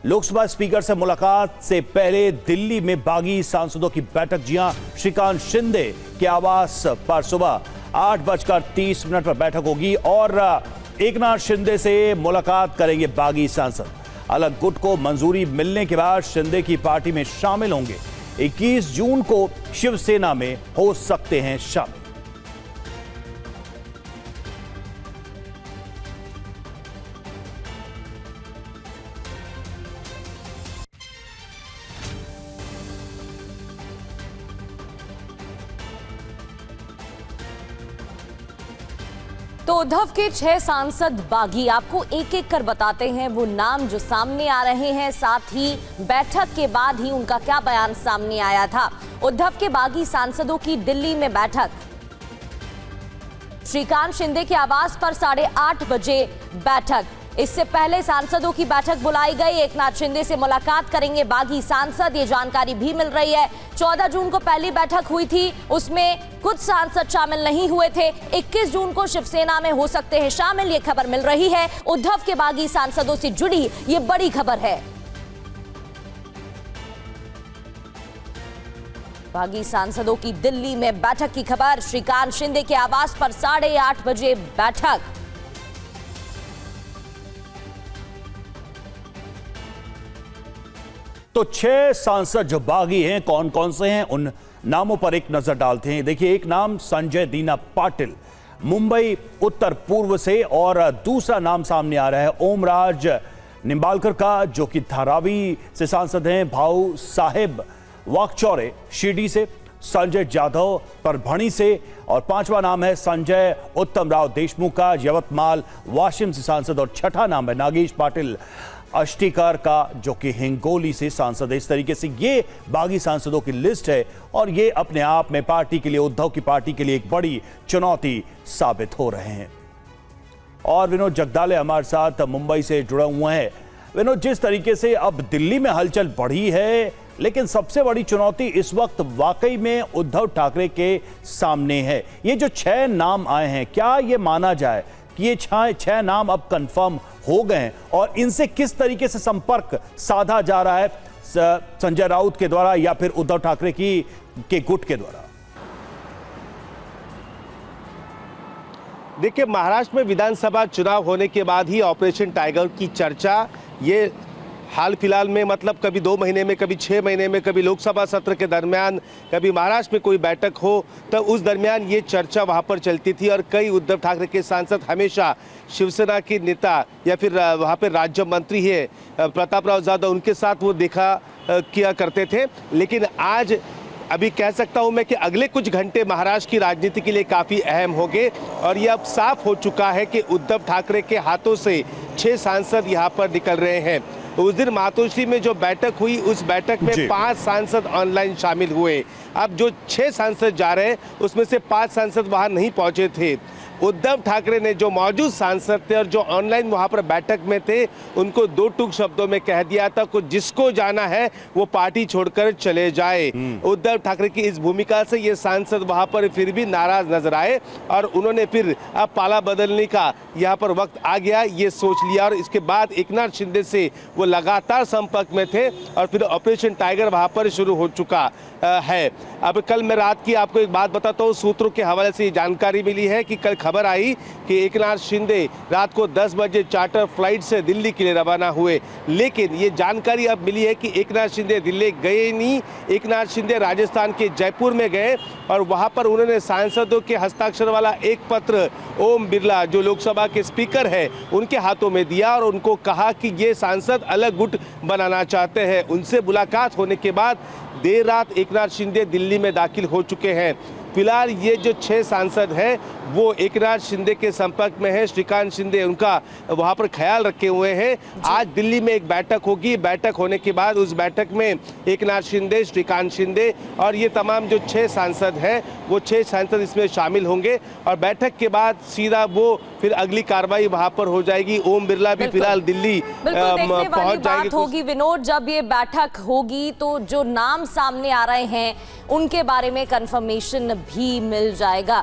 Lok Sabha speaker से मुलाकात से पहले दिल्ली में बागी सांसदों की बैठक। जी हां, श्रीकांत शिंदे के आवास पर सुबह 8:30 पर बैठक होगी और एकनाथ शिंदे से मुलाकात करेंगे बागी सांसद। अलग गुट को मंजूरी मिलने के बाद शिंदे की पार्टी में शामिल होंगे। 21 जून को शिवसेना में हो सकते हैं शामिल। तो उद्धव के 6 सांसद बागी, आपको एक एक कर बताते हैं वो नाम जो सामने आ रहे हैं, साथ ही बैठक के बाद ही उनका क्या बयान सामने आया था। उद्धव के बागी सांसदों की दिल्ली में बैठक। श्रीकांत शिंदे के आवास पर 8:30 बजे बैठक। इससे पहले सांसदों की बैठक बुलाई गई। एकनाथ शिंदे से मुलाकात करेंगे बागी सांसद, ये जानकारी भी मिल रही है। 14 जून को पहली बैठक हुई थी, उसमें कुछ सांसद शामिल नहीं हुए थे। 21 जून को शिवसेना में हो सकते हैं शामिल, ये खबर मिल रही है। उद्धव के बागी सांसदों से जुड़ी ये बड़ी खबर है। बागी सांसदों की दिल्ली में बैठक की खबर। श्रीकांत शिंदे के आवास पर 8:30 बजे बैठक। तो 6 सांसद जो बागी हैं, कौन कौन से हैं, उन नामों पर एक नजर डालते हैं। देखिए, एक नाम संजय दीना पाटिल, मुंबई उत्तर पूर्व से, और दूसरा नाम सामने आ रहा है ओमराज निंबालकर का, जो कि धारावी से सांसद हैं। भाऊ साहेब वाकचौरे शिरडी से, संजय जाधव परभणी से, और 5वां नाम है संजय उत्तम राव देशमुख का, यवतमाल वाशिम से सांसद, और 6ठा नाम है नागेश पाटिल अष्टीकर का, जो कि हिंगोली से सांसद है। इस तरीके से ये बागी सांसदों की लिस्ट है और ये अपने आप में पार्टी के लिए, उद्धव की पार्टी के लिए एक बड़ी चुनौती साबित हो रहे हैं। और विनोद जगदाले हमारे साथ मुंबई से जुड़े हुए हैं। विनोद, जिस तरीके से अब दिल्ली में हलचल बढ़ी है, लेकिन सबसे बड़ी चुनौती इस वक्त वाकई में उद्धव ठाकरे के सामने है। ये जो 6 नाम आए हैं, क्या ये माना जाए कि ये 6 नाम अब कंफर्म हो गए हैं, और इनसे किस तरीके से संपर्क साधा जा रहा है, संजय राउत के द्वारा या फिर उद्धव ठाकरे के गुट के द्वारा? देखिए, महाराष्ट्र में विधानसभा चुनाव होने के बाद ही ऑपरेशन टाइगर की चर्चा ये हाल फिलहाल में, मतलब कभी 2 महीने में, कभी 6 महीने में, कभी लोकसभा सत्र के दरमियान, कभी महाराष्ट्र में कोई बैठक हो, तो उस दरमियान ये चर्चा वहाँ पर चलती थी। और कई उद्धव ठाकरे के सांसद हमेशा शिवसेना के नेता या फिर वहाँ पर राज्य मंत्री है प्रताप राव जाधव, उनके साथ वो देखा किया करते थे। लेकिन आज अभी कह सकता हूं मैं कि अगले कुछ घंटे महाराष्ट्र की राजनीति के लिए काफ़ी अहम होंगे, और यह अब साफ हो चुका है कि उद्धव ठाकरे के हाथों से 6 सांसद यहां पर निकल रहे हैं। उस दिन मातोश्री में जो बैठक हुई, उस बैठक में 5 सांसद ऑनलाइन शामिल हुए। अब जो 6 सांसद जा रहे हैं, उसमें से 5 सांसद वहां नहीं पहुंचे थे। उद्धव ठाकरे ने जो मौजूद सांसद थे और जो ऑनलाइन वहां पर बैठक में थे, उनको 2 टूक शब्दों में कह दिया था कि जिसको जाना है वो पार्टी छोड़कर चले जाए। उद्धव ठाकरे की इस भूमिका से ये सांसद वहां पर फिर भी नाराज नजर आए, और उन्होंने फिर अब पाला बदलने का यहाँ पर वक्त आ गया ये सोच लिया। और इसके बाद एकनाथ शिंदे से वो लगातार संपर्क में थे, और फिर ऑपरेशन टाइगर वहां पर शुरू हो चुका है। अब कल मैं रात की आपको एक बात बताता हूँ, सूत्रों के हवाले से ये जानकारी मिली है कि कल खबर आई कि एकनाथ शिंदे रात को 10 बजे चार्टर फ्लाइट से दिल्ली के लिए रवाना हुए। लेकिन ये जानकारी अब मिली है कि एकनाथ शिंदे दिल्ली गए नहीं। एकनाथ शिंदे राजस्थान के जयपुर में गए, और वहां पर उन्होंने सांसदों के हस्ताक्षर वाला एक पत्र ओम बिरला, जो लोकसभा के स्पीकर है, उनके हाथों में दिया, और उनको कहा कि ये सांसद अलग गुट बनाना चाहते हैं। उनसे मुलाकात होने के बाद देर रात एकनाथ शिंदे दिल्ली में दाखिल हो चुके हैं। फिलहाल ये जो 6 सांसद हैं वो एकनाथ शिंदे के संपर्क में है। श्रीकांत शिंदे उनका वहां पर ख्याल रखे हुए हैं। आज दिल्ली में एक बैठक होगी। बैठक होने के बाद उस बैठक में एकनाथ शिंदे, श्रीकांत शिंदे और ये तमाम जो 6 सांसद हैं वो 6 सांसद इसमें शामिल होंगे, और बैठक के बाद सीधा वो फिर अगली कार्रवाई वहां पर हो जाएगी। ओम बिरला भी फिलहाल दिल्ली पहुंच जाएंगे। होगी विनोद, जब ये बैठक होगी तो जो नाम सामने आ रहे हैं उनके बारे में कंफर्मेशन भी मिल जाएगा।